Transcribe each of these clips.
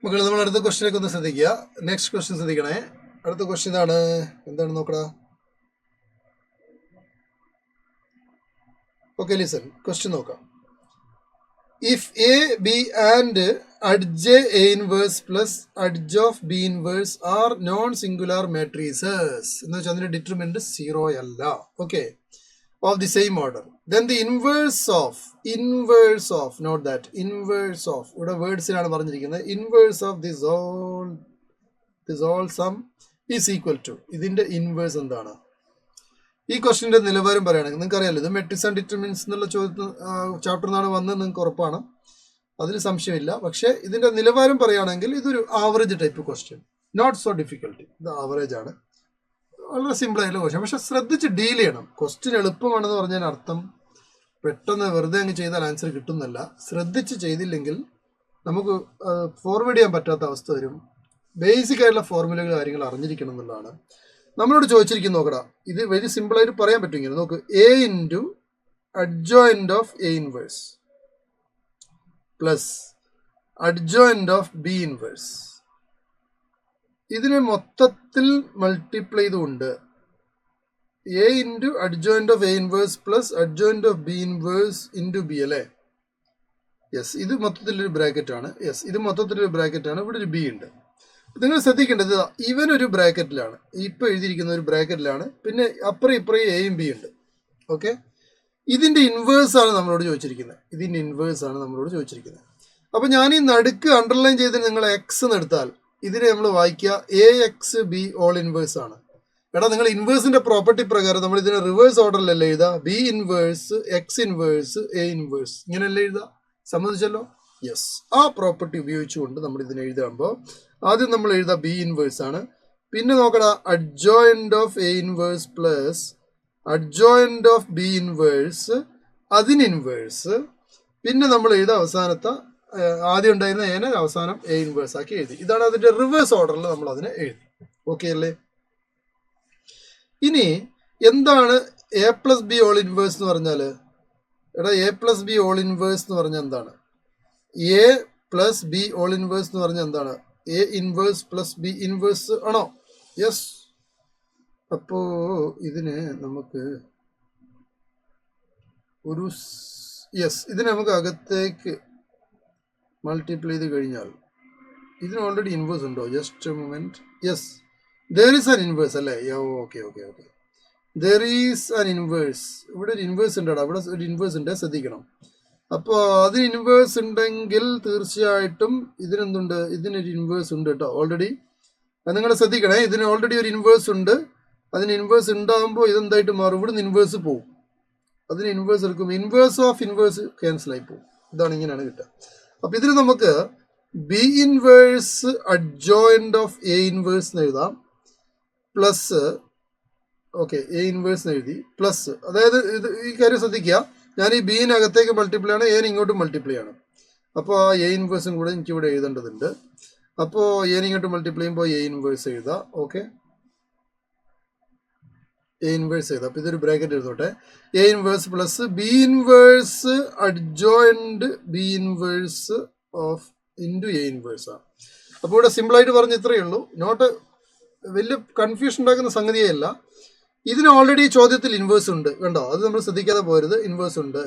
മക്കളെ നമ്മൾ അടുത്ത ക്വസ്റ്റ്യനൊക്കെ ഒന്ന് ശ്രദ്ധിക്കുക. നെക്സ്റ്റ് ക്വസ്റ്റ്യൻ ശ്രദ്ധിക്കണേ. അടുത്ത ക്വസ്റ്റ്യൻ എന്താണ് നോക്കടാ. Okay, listen. ക്വസ്റ്റ്യൻ നോക്കാം. If A B and adj A inverse plus adj of B inverse are non singular matrices എന്ന് വെച്ചാൽ അതിന്റെ ഡിറ്റർമിനന്റ് 0 അല്ല. Okay, of the same order, then the inverse of note that inverse of ഇവിടെ വേർഡ്സിലാണ് പറഞ്ഞിരിക്കുന്നത്. inverse of this all sum is equal to ഇതിന്റെ inverse എന്താണ്? ഈ ക്വസ്റ്റിന്റെ നിലവാരം പറയുകയാണെങ്കിൽ നിങ്ങൾക്ക് അറിയാലോ, ഇത് മെട്രിക്സ് ആൻഡ് ഡിറ്റർമിനൻസ് എന്നുള്ള ചാപ്റ്ററിൽ നിന്നാണ് വന്നത്, നിങ്ങൾക്ക് ഉറപ്പാണ്, അതിൽ സംശയമില്ല. പക്ഷേ ഇതിന്റെ നിലവാരം പറയുകയാണെങ്കിൽ ഇതൊരു average type question, not so difficulty. ഇത് ആവറേജ് ആണ്, വളരെ സിമ്പിൾ ആയിട്ടുള്ള ക്വസ്റ്റ്യൻ. പക്ഷെ ശ്രദ്ധിച്ച് ഡീൽ ചെയ്യണം. ക്വസ്റ്റ്യൻ എളുപ്പമാണെന്ന് പറഞ്ഞാൽ അർത്ഥം പെട്ടെന്ന് വെറുതെ അങ്ങ് ചെയ്താൽ ആൻസർ കിട്ടുന്നല്ല. ശ്രദ്ധിച്ച് ചെയ്തില്ലെങ്കിൽ നമുക്ക് ഫോർവേഡ് ചെയ്യാൻ പറ്റാത്ത അവസ്ഥ വരും. ബേസിക് ആയിട്ടുള്ള ഫോർമുലകൾ കാര്യങ്ങൾ അറിഞ്ഞിരിക്കണം എന്നുള്ളതാണ് നമ്മളോട് ചോദിച്ചിരിക്കുന്നത്. നോക്കടാ, ഇത് വെരി സിമ്പിൾ ആയിട്ട് പറയാൻ പറ്റും ഇങ്ങനെ. നോക്ക്, A into adjoint of A inverse plus adjoint of B inverse. ഇതിനെ മൊത്തത്തിൽ മൾട്ടിപ്ലൈ ചെയ്തുകൊണ്ട് A into adjoint of A inverse plus adjoint of B inverse into B അല്ലേ? യെസ്, ഇത് മൊത്തത്തിലൊരു ബ്രാക്കറ്റ് ആണ്. യെസ്, ഇത് മൊത്തത്തിലൊരു ബ്രാക്കറ്റ് ആണ്. ഇവിടെ ഒരു ബി ഉണ്ട്. നിങ്ങൾ ശ്രദ്ധിക്കേണ്ടത്, ഇവനൊരു ബ്രാക്കറ്റിലാണ്, ഇപ്പം എഴുതിയിരിക്കുന്ന ഒരു ബ്രാക്കറ്റിലാണ്, പിന്നെ അപ്പുറം ഇപ്പുറം എയും ബി ഉണ്ട്. ഓക്കെ, ഇതിൻ്റെ ഇൻവേഴ്സ് ആണ് നമ്മളോട് ചോദിച്ചിരിക്കുന്നത്. ഇതിൻ്റെ ഇൻവേഴ്സ് ആണ് നമ്മളോട് ചോദിച്ചിരിക്കുന്നത്. അപ്പം ഞാൻ ഈ നടുക്ക് അണ്ടർലൈൻ ചെയ്ത് നിങ്ങൾ എക്സ് എന്ന് എടുത്താൽ ഇതിനെ നമ്മൾ വായിക്കുക A X B all inverse ആണ്. എടാ, നിങ്ങൾ ഇൻവേഴ്സിന്റെ പ്രോപ്പർട്ടി പ്രകാരം നമ്മൾ ഇതിനെ റിവേഴ്സ് ഓർഡറിലല്ലേ എഴുതുക? B inverse X inverse A inverse ഇങ്ങനെയല്ലേ എഴുതുക? സമ്മതിച്ചല്ലോ? യെസ്, ആ പ്രോപ്പർട്ടി ഉപയോഗിച്ചുകൊണ്ട് നമ്മൾ ഇതിനെ എഴുതുമ്പോൾ ആദ്യം നമ്മൾ എഴുതുക ബി ഇൻവേഴ്സ് ആണ്. പിന്നെ നോക്കടാ, adjoint of A inverse plus adjoint of B inverse അതിന് ഇൻവേഴ്സ്. പിന്നെ നമ്മൾ എഴുതുക അവസാനത്തെ ആദ്യം ഉണ്ടായിരുന്ന ഏനെ അവസാനം എ ഇൻവേഴ്സ് ആക്കി എഴുതി. ഇതാണ് അതിന്റെ റിവേഴ്സ് ഓർഡറിൽ നമ്മൾ അതിനെ എഴുതി. ഓക്കെ അല്ലേ? ഇനി എന്താണ് A plus B all inverse എന്ന് പറഞ്ഞാൽ? എടാ, A plus B all inverse എന്ന് പറഞ്ഞാൽ എന്താണ്? A plus B all inverse എന്ന് പറഞ്ഞാൽ എന്താണ്? A inverse plus B inverse ആണോ? യെസ്. അപ്പോ ഇതിന് നമുക്ക് ഒരു ഇതിന് നമുക്ക് അകത്തേക്ക് മൾട്ടിപ്ലൈ ചെയ്ത് കഴിഞ്ഞാൽ ഇതിന് ഓൾറെഡി ഇൻവേഴ്സ് ഉണ്ടോ? Just moment. Yes, there is an inverse അല്ലേ? Okay okay okay, there is an inverse. ഇവിടെ ഒരു ഇൻവേഴ്സ് ഉണ്ടോ? ഇവിടെ ഒരു ഇൻവേഴ്സ് ഉണ്ട്, ശ്രദ്ധിക്കണം. അപ്പോൾ അതിന് ഇൻവേഴ്സ് ഉണ്ടെങ്കിൽ തീർച്ചയായിട്ടും ഇതിനെന്തുണ്ട്? ഇതിനൊരു ഇൻവേഴ്സ് ഉണ്ട് കേട്ടോ ഓൾറെഡി. അത് നിങ്ങൾ ശ്രദ്ധിക്കണേ, ഇതിന് ഓൾറെഡി ഒരു ഇൻവേഴ്സ് ഉണ്ട്. അതിന് ഇൻവേഴ്സ് ഉണ്ടാകുമ്പോൾ ഇതെന്തായിട്ട് മാറും? ഇവിടുന്ന് ഇൻവേഴ്സ് പോവും, അതിന് ഇൻവേഴ്സ് എടുക്കും, ഇൻവേഴ്സ് ഓഫ് ഇൻവേഴ്സ് ക്യാൻസൽ ആയി പോകും. ഇതാണ്, ഇങ്ങനെയാണ് കിട്ടുക. അപ്പൊ ഇതിന് നമുക്ക് B inverse adjoint of A inverse എന്ന് എഴുതാം, പ്ലസ് ഓക്കെ എ ഇൻവേഴ്സ് എന്ന് എഴുതി പ്ലസ്. അതായത് ഇത് ഈ കാര്യം ശ്രദ്ധിക്കുക, ഞാൻ ഈ ബിനകത്തേക്ക് മൾട്ടിപ്ലൈ ആണ്, എന് ഇങ്ങോട്ടും മൾട്ടിപ്ലൈ ആണ്. അപ്പോൾ ആ എ ഇൻവേഴ്സും കൂടെ എനിക്ക് ഇവിടെ എഴുതേണ്ടതുണ്ട്. അപ്പോൾ എന് ഇങ്ങോട്ട് മൾട്ടിപ്ലൈ ചെയ്യുമ്പോൾ എ ഇൻവേഴ്സ് എഴുതാം. ഓക്കെ, എ ഇൻവേഴ്സ് എഴുതാം. അപ്പോൾ ഇതൊരു ബ്രാക്കറ്റ് എഴുതോട്ടെ. A inverse plus B inverse adjoint B inverse of into A inverse ആണ്. അപ്പോൾ ഇവിടെ സിമ്പിളായിട്ട് പറഞ്ഞ് ഇത്രയേ ഉള്ളൂ. നോട്ട് വലിയ കൺഫ്യൂഷൻ ഉണ്ടാക്കുന്ന സംഗതിയേ അല്ല. ഇതിന് ഓൾറെഡി ചോദ്യത്തിൽ ഇൻവേഴ്സ് ഉണ്ട്, കണ്ടോ? അത് നമ്മൾ ശ്രദ്ധിക്കാതെ പോരുത്, ഇൻവേഴ്സ് ഉണ്ട്.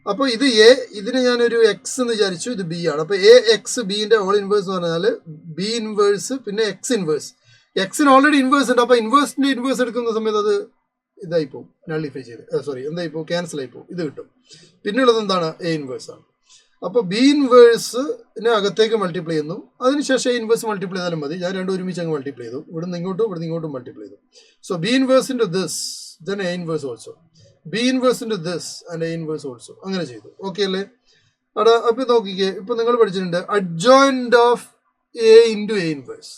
അപ്പോൾ ഇത് എ, ഇതിന് ഞാനൊരു എക്സ് എന്ന് വിചാരിച്ചു, ഇത് ബി ആണ്. അപ്പോൾ എ എക്സ് ബിന്റെ ഓൾ ഇൻവേഴ്സ് എന്ന് പറഞ്ഞാൽ ബി ഇൻവേഴ്സ് പിന്നെ എക്സ് ഇൻവേഴ്സ്. എക്സിന് ഓൾറെഡി ഇൻവേഴ്സ് ഉണ്ട്. അപ്പോൾ ഇൻവേഴ്സിന്റെ ഇൻവേഴ്സ് എടുക്കുന്ന സമയത്ത് അത് ഇതായി പോകും, നള്ളിഫൈ ചെയ്ത്, സോറി എന്തായി പോകും, ക്യാൻസൽ ആയി പോകും, ഇത് കിട്ടും. പിന്നെയുള്ളത് എന്താണ്? എ ഇൻവേഴ്സ് ആണ്. അപ്പോൾ ബി ഇൻവേഴ്സിനെ അകത്തേക്ക് മൾട്ടിപ്ലൈ ചെയ്യുന്നു, അതിനുശേഷം എ ഇൻവേഴ്സ് മൾട്ടിപ്ലൈ ചെയ്താലും മതി. ഞാൻ രണ്ടും ഒരുമിച്ച് അങ്ങ് മൾട്ടിപ്ലൈ ചെയ്തു, ഇവിടുന്ന് ഇങ്ങോട്ടും മൾട്ടിപ്ലൈ ചെയ്തു. So B inverse into this then A inverse also, B inverse into this and A inverse also, അങ്ങനെ ചെയ്തു. ഓക്കെ അല്ലേ? അവിടെ അപ്പോൾ നോക്കിക്കേ, ഇപ്പൊ നിങ്ങൾ പഠിച്ചിട്ടുണ്ട് adjoint of A into A inverse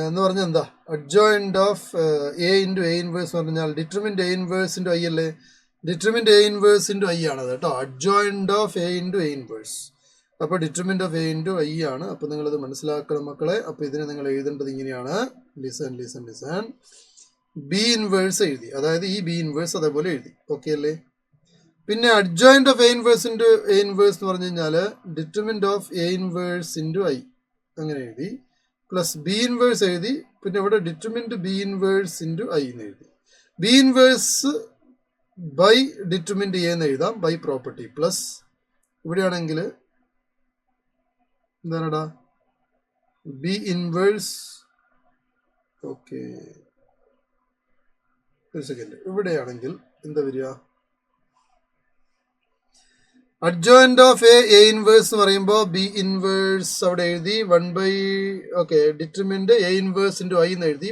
എന്ന് പറഞ്ഞാൽ എന്താ? Adjoint of A into A inverse എന്ന് പറഞ്ഞാൽ determinant A inverse into I അല്ലേ? Determinant A inverse into I ആണ് കേട്ടോ, adjoint of A into A inverse. അപ്പോൾ determinant of A into I ആണ്. അപ്പോൾ നിങ്ങളത് മനസ്സിലാക്കണം മക്കളെ. അപ്പോൾ ഇതിനെ നിങ്ങൾ എഴുതേണ്ടത് ഇങ്ങനെയാണ്. ലിസൺ. ബി ഇൻവേഴ്സ് എഴുതി, അതായത് ഈ ബി ഇൻവേഴ്സ് അതേപോലെ എഴുതി. ഓക്കെ അല്ലേ? പിന്നെ adjoint of A inverse into A inverse എന്ന് പറഞ്ഞു കഴിഞ്ഞാൽ determinant of A inverse into I അങ്ങനെ എഴുതി, പ്ലസ് ബി ഇൻവേഴ്സ് എഴുതി, പിന്നെ ഇവിടെ determinant B inverse into I എന്ന് എഴുതി. B inverse by determinant A എന്ന് എഴുതാം ബൈ പ്രോപ്പർട്ടി, പ്ലസ് ഇവിടെയാണെങ്കിൽ എന്താണടാ ബി ഇൻവേഴ്സ്. ഓക്കെ, ഒരു സെക്കൻഡ്. ഇവിടെയാണെങ്കിൽ എന്താ വരിക, അഡ്ജോയിന്റ് ഓഫ് എ ഇൻവേഴ്സ് എന്ന് പറയുമ്പോൾ ബി ഇൻവേഴ്സ് അവിടെ എഴുതി 1 okay determinant A inverse into I എന്ന് എഴുതി,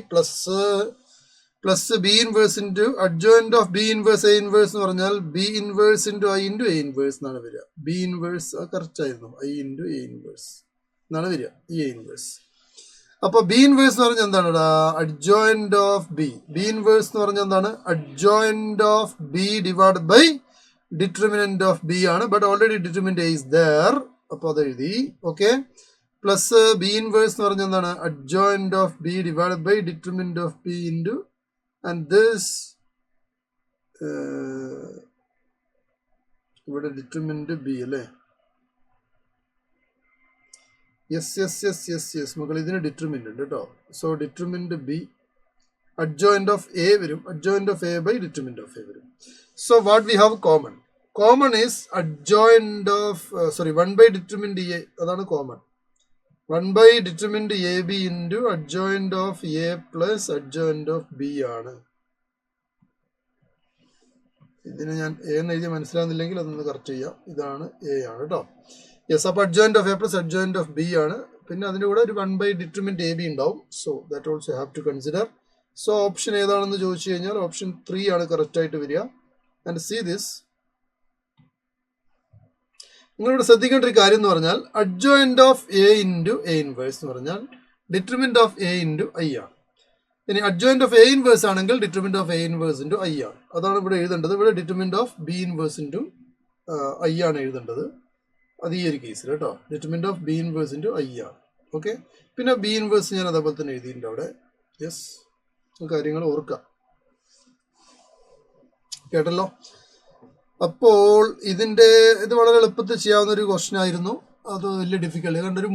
plus B inverse into adjoint of B inverse A inverse എന്ന് പറഞ്ഞാൽ B inverse into I into A inverse എന്നാണ് വരിക. ബി ഇൻവേഴ്സ് കറക്റ്റ് ആയിരുന്നു, ഐ ഇൻറ്റു എ ഇൻവേഴ്സ് എന്നാണ് വരിക, ഈ എ ഇൻവേഴ്സ്. അപ്പോൾ ബി ഇൻവേഴ്സ് എന്ന് പറഞ്ഞാൽ എന്താണ്, adjoint of B. B inverse എന്ന് പറഞ്ഞാൽ എന്താണ്, adjoint of B divide by determinant of B ആണ്, but already determinant is there, അപ്പോൾ അത് എഴുതി. ഓക്കെ, പ്ലസ് ബി ഇൻവേഴ്സ് എന്ന് പറഞ്ഞാൽ എന്താണ്, adjoint of B divide by determinant of B into and this ഇവിടെ ഡിറ്റർമിനന്റ് ബി അല്ലേ. യെസ് മക്കൾ, ഇതിന് ഡിറ്റർമിനന്റ് ഉണ്ട് കേട്ടോ. So determinant B adjoint of A വരും, adjoint of A by determinant of A വരും. So what we have common is adjoint of 1 by determinant A, അതാണ് common. 1 by determinant AB into adjoint of A plus adjoint of B ആണ്. ഇതിന് ഞാൻ A എന്ന് എഴുതി മനസ്സിലാകുന്നില്ലെങ്കിൽ അതൊന്ന് correct ചെയ്യാം. ഇതാണ് A ആണ് കേട്ടോ. യെസ്, അപ്പോൾ adjoint of A plus adjoint of B ആണ്. പിന്നെ അതിൻ്റെ കൂടെ ഒരു 1 by determinant AB ഉണ്ടാവും. So that also have to consider. So option ഏതാണെന്ന് ചോദിച്ചു കഴിഞ്ഞാൽ ഓപ്ഷൻ 3 ആണ് കറക്റ്റ് ആയിട്ട് വരിക. ആൻഡ് സീ ദിസ്, നിങ്ങളിവിടെ ശ്രദ്ധിക്കേണ്ട ഒരു കാര്യം എന്ന് പറഞ്ഞാൽ adjoint of A into A inverse എന്ന് പറഞ്ഞാൽ determinant of A into I ആണ്. ഇനി അഡ്ജോയിന്റ് ഓഫ് എ ഇൻവേഴ്സ് ആണെങ്കിൽ determinant of A inverse into I ആണ്. അതാണ് ഇവിടെ എഴുതേണ്ടത്. ഇവിടെ determinant of B inverse into I ആണ് എഴുതേണ്ടത്. അത് ഈ ഒരു കേസിൽ കേട്ടോ, determinant of B inverse into I ആണ്. ഓക്കെ, പിന്നെ ബി ഇൻവേഴ്സ് ഞാൻ അതേപോലെ തന്നെ എഴുതിയിട്ടുണ്ട് അവിടെ. യെസ്, കാര്യങ്ങൾ ഓർക്കാം, കേട്ടല്ലോ. അപ്പോൾ ഇത് വളരെ എളുപ്പത്തിൽ ചെയ്യാവുന്ന ഒരു ക്വസ്റ്റ്യൻ ആയിരുന്നു. അത് വലിയ ഡിഫിക്കൽട്ട്, കാരണം ഒരു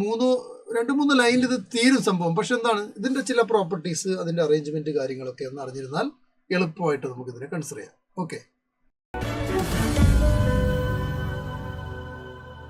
2-3 ലൈനിൽ ഇത് തീരും സംഭവം. പക്ഷെ എന്താണ്, ഇതിന്റെ ചില പ്രോപ്പർട്ടീസ്, അതിന്റെ അറേഞ്ച്മെന്റ് കാര്യങ്ങളൊക്കെ ഒന്ന് അറിഞ്ഞിരുന്നാൽ എളുപ്പമായിട്ട് നമുക്ക് ഇതിനെ കൺസിഡർ ചെയ്യാം. ഓക്കെ.